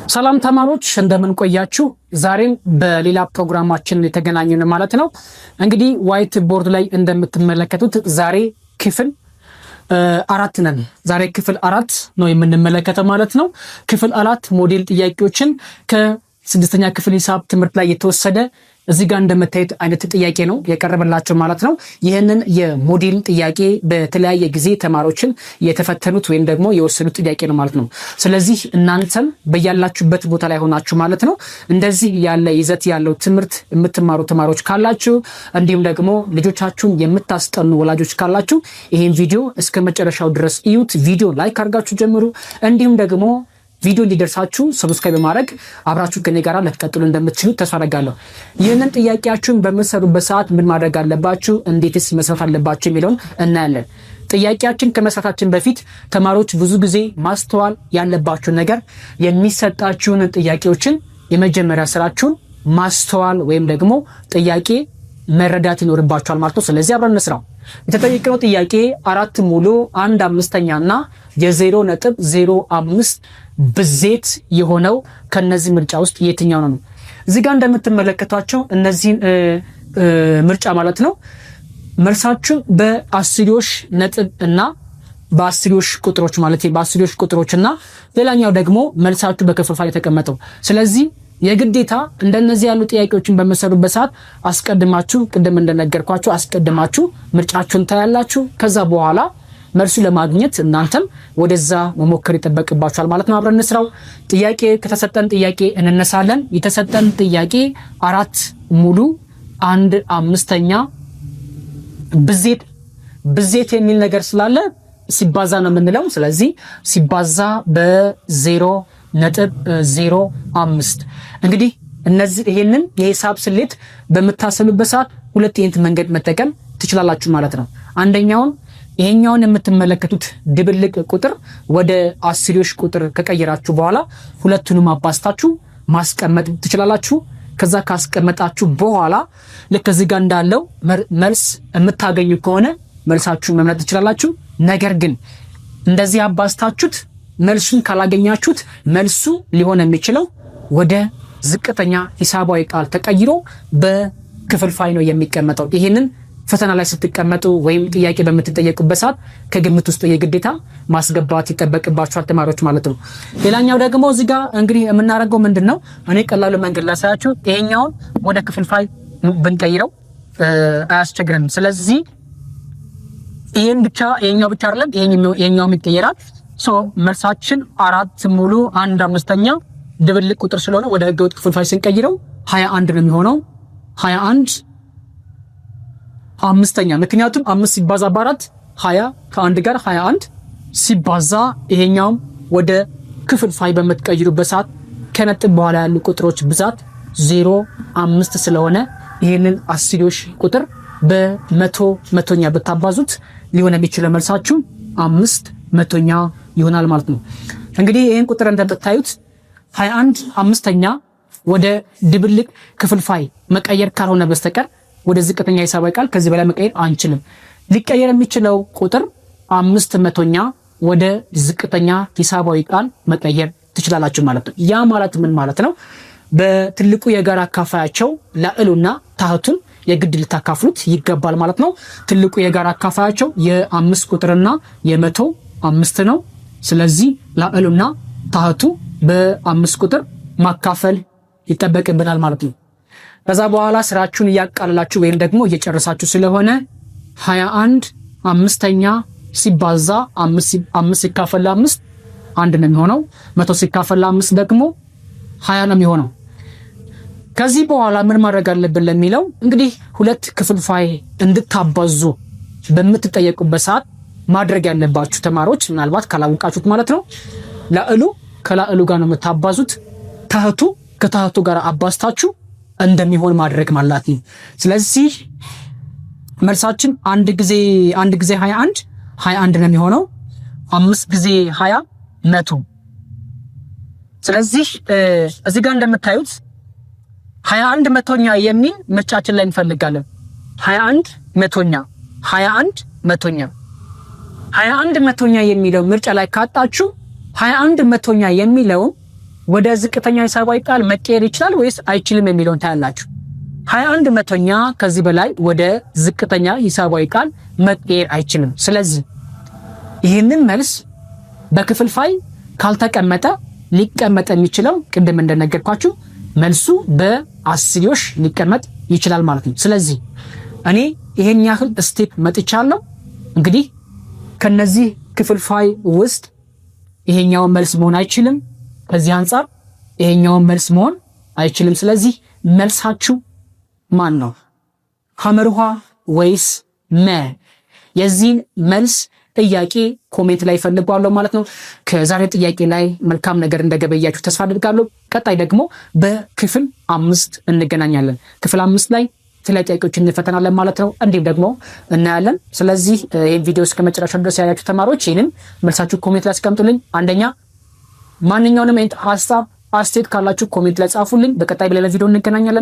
ሰላም ተማሪዎች እንደምን ቆያችሁ? ዛሬም በሌላ ፕሮግራማችን የተገናኘን ማለት ነው። እንግዲህ ዋይት ቦርድ ላይ እንደምትመለከቱት ዛሬ ክፍል 4 ነን። ዛሬ ክፍል 4 ነው የምንመለከተው ማለት ነው። ክፍል 4 ሞዴል ጥያቄዎችን ከ6ኛ ክፍል ሂሳብ ትምህርት ላይ የተወሰደ እዚህ ጋር እንደምታዩት አይነት ጥያቄ ነው የቀረበላቸው ማለት ነው። ይህንን የሞዴል ጥያቄ በተለያየ ጊዜ ተማሪዎችን የተፈተኑት ወይም ደግሞ የወሰዱት ጥያቄ ነው ማለት ነው። ስለዚህ እናንተም በያላችሁበት ቦታ ላይ ሆናችሁ ማለት ነው እንደዚህ ያለ ይዘት ያለው ትምህርት የምትማሩ ተማሪዎች ካላችሁ እንዲሁም ደግሞ ልጆቻችሁን የምታስጠኑ ወላጆች ካላችሁ ይሄን ቪዲዮ እስከ መጨረሻው ድረስ እዩት። ቪዲዮ ላይክ አድርጋችሁ ጀምሩ። እንዲሁም ደግሞ ቪዲዮ እንዲደርሳችሁ ሰብስክራይብ በማድረግ አብራችሁ ከኔ ጋር ልትቀጥሉ እንደምትችሉ ተስፋ አደርጋለሁ። ይህንን ጥያቄያችሁን በምትሰሩበት ሰዓት ምን ማድረግ አለባችሁ፣ እንዴትስ መስራት አለባችሁ የሚለውን እናያለን። ጥያቄያችን ከመስራታችን በፊት ተማሪዎች ብዙ ጊዜ ማስተዋል ያለባችሁ ነገር የሚሰጣችሁን ጥያቄዎችን የመጀመሪያ ስራችሁን ማስተዋል ወይም ደግሞ ጥያቄ መረዳት ይኖርባችኋል ማለት ነው። ስለዚህ አብረን እንስራው። የተጠየቀው ጥያቄ 4 ሙሉ 1/5 እና የ0.05 ብዜት የሆነው ከነዚህ ምርጫ ውስጥ የትኛው ነው? እዚህ ጋር እንደምትመለከቷቸው እነዚህ ምርጫ ማለት ነው መልሳችሁ በአስርዮሽ ነጥብ እና በአስርዮሽ ቁጥሮች ማለት በአስርዮሽ ቁጥሮችና ሌላኛው ደግሞ መልሳችሁ በክፍልፋይ የተቀመጠው። ስለዚህ የግዴታ እንደነዚህ ያሉ ጥያቄዎችን በመሰሩበት ሰዓት አስቀድማችሁ ቅድም እንደነገርኳችሁ አስቀድማችሁ ምርጫችሁን ታያላችሁ። ከዛ በኋላ መልሱ ለማግኘት እናንተም ወደዛ መሞከር ይጠበቅባችኋል ማለት ነው። አብረን እንስራው። ጥያቄ ከተሰጠን ጥያቄ እንነሳለን። የተሰጠን ጥያቄ 4 ሙሉ 1/5 ብዜት የሚል ነገር ስላለ ሲባዛ ነው የምንለው። ስለዚህ ሲባዛ በ0.05 እንግዲህ ይሄንን የሂሳብ ስሌት በምታሰሉበት ሰዓት ሁለት አይነት መንገድ መጠቀም ትችላላችሁ ማለት ነው። አንደኛውን ይሄኛውን የምትመለከቱት ድብልቅ ቁጥር ወደ አስርዮሽ ቁጥር ከቀየራችሁ በኋላ ሁለቱንም አባስታችሁ ማስቀመጥ ትችላላችሁ። ከዛ ካስቀመጣችሁ በኋላ ልክ እዚህ ጋር እንዳለው መልስ የምታገኙ ከሆነ መልሳችሁን መምረጥ ትችላላችሁ። ነገር ግን እንደዚህ አባስታችሁት መልሱን ካላገኛችሁት መልሱ ሊሆን የሚችለው ወደ ዝቅተኛ ሂሳባዊ ቃል ተቀይሮ በክፍልፋይ ነው የሚቀመጠው። ይሄንን ፈተና ላይ ስትቀመጡ ወይም ጥያቄ በምትጠየቁበት ሰዓት ከግምት ውስጥ የግዴታ ማስገባት ይጠበቅባችኋል ተማሪዎች ማለት ነው። ሌላኛው ደግሞ እዚህ ጋር እንግዲህ የምናደርገው ምንድነው እኔ ቀላሉ መንገድ ላሳያችሁ። ይሄኛውን ወደ ክፍልፋይ ብንቀይረው አያስቸግረንም። ስለዚህ ይሄኛው ብቻ አይደለም ይሄኛውም ይቀየራል። መልሳችን 4 ሙሉ 1/5 ድብልቅ ቁጥር ስለሆነ ወደ ህገወጥ ክፍልፋይ ስንቀይረው 21 ነው የሚሆነው። 21/5 ምክንያቱም 5 ሲባዛ በ4 20 ከ1 ጋር 21 ሲባዛ ይሄኛውም ወደ ክፍልፋይ በመትቀይሩበት ሰዓት ከነጥብ በኋላ ያሉ ቁጥሮች ብዛት 0.5 ስለሆነ ይሄንን አስርዮሽ ቁጥር በ100ኛ ብታባዙት ሊሆን የሚችለው መልሳችሁ 5/100 ይሆናል ማለት ነው። እንግዲህ ይሄን ቁጥር እንደምታዩት 21/5 ወደ ድብልቅ ክፍልፋይ መቀየር ካልሆነ በስተቀር ወደ ዝቅተኛ ሂሳባዊ ቃል ከዚህ በላይ መቀየር አንችልም። ሊቀየር የሚችለው ቁጥር 5/100 ወደ ዝቅተኛ ሂሳባዊ ቃል መቀየር ትችላላችሁ ማለት ነው። ያ ማለት ምን ማለት ነው? በትልቁ የጋራ አካፋያቸው ላዕሉና ታህቱን የግድ ልታካፍሉት ይገባል ማለት ነው። ትልቁ የጋራ አካፋያቸው የ5 ቁጥርና የ105 ነው። ስለዚህ ላዕሉና ታህቱ በ5 ቁጥር ማካፈል ይጠበቅብናል ማለት ነው። ከዛ በኋላ ስራችሁን እያቃለላችሁ ወይም ደግሞ እየጨረሳችሁ ስለሆነ 21/5 ሲባዛ 5 ሲካፈል 5 1 ነው የሚሆነው። 100 ሲካፈል 5 ደግሞ 20 ነው የሚሆነው። ከዚህ በኋላ ምን ማድረግ አለብን ለሚለው እንግዲህ ሁለት ክፍልፋይ እንድታባዙ በምትጠየቁበት ሰዓት ማድረግ ያለባችሁ ተማሪዎች ምናልባት ካላወቃችሁት ማለት ነው ላዕሉ ከላዕሉ ጋር ነው የምታባዙት። ታህቱ ከታህቱ ጋር አባዝታችሁ እንደሚሆን ማድረግ ማለት ነው። ስለዚህ መልሳችን አንድ ጊዜ 21 ነው የሚሆነው። 5 ጊዜ 20 100። ስለዚህ እዚህ ጋር እንደምታዩት 21/100 የሚል ምርጫችን ላይ እንፈልጋለን። 21/100 የሚለው ምርጫ ላይ ካጣችሁ 21/100 የሚለው ወደ ዝቅተኛ ሂሳባዊ ቃል መቀየር ይችላል ወይስ አይችልም የሚለውን ታያላችሁ። 21/100ኛ ከዚህ በላይ ወደ ዝቅተኛ ሂሳባዊ ቃል መቀየር አይችልም። ስለዚህ ይህንን መልስ በክፍልፋይ ካልተቀመጠ ሊቀመጥ የሚችለው ቅድም እንደነገርኳችሁ መልሱ በአስርዮሽ ሊቀመጥ ይችላል ማለት ነው። ስለዚህ እኔ ይሄን ያህል ስቴፕ መጥቻለሁ። እንግዲህ ከነዚህ ክፍልፋይ ውስጥ ይሄኛውን መልስ መሆን አይችልም፣ ከዚህ አንጻር ይሄኛውን መልስ መሆን አይችልም። ስለዚህ መልሳችሁ ማን ነው? ሐመርሃ ወይስ መ? የዚህን መልስ ጥያቄ ኮሜንት ላይ ፈልጓለሁ ማለት ነው። ከዛሬ ጥያቄ ላይ መልካም ነገር እንደገበያችሁ ተስፋ አድርጋለሁ። ቀጣይ ደግሞ በክፍል 5 እንገናኛለን። ክፍል 5 ላይ የተለያዩ ጥያቄዎችን እንፈተናለን ማለት ነው። እንዲሁም ደግሞ እናያለን። ስለዚህ ይህን ቪዲዮ እስከ መጨረሻው ድረስ ያያችሁ ተማሪዎች ይህንን መልሳችሁ ኮሜንት ላይ አስቀምጡልኝ። አንደኛ ማንኛውንም አይነት ሀሳብ አስተያየት ካላችሁ ኮሜንት ላይ ጻፉልኝ። በቀጣይ በሌላ ቪዲዮ እንገናኛለን።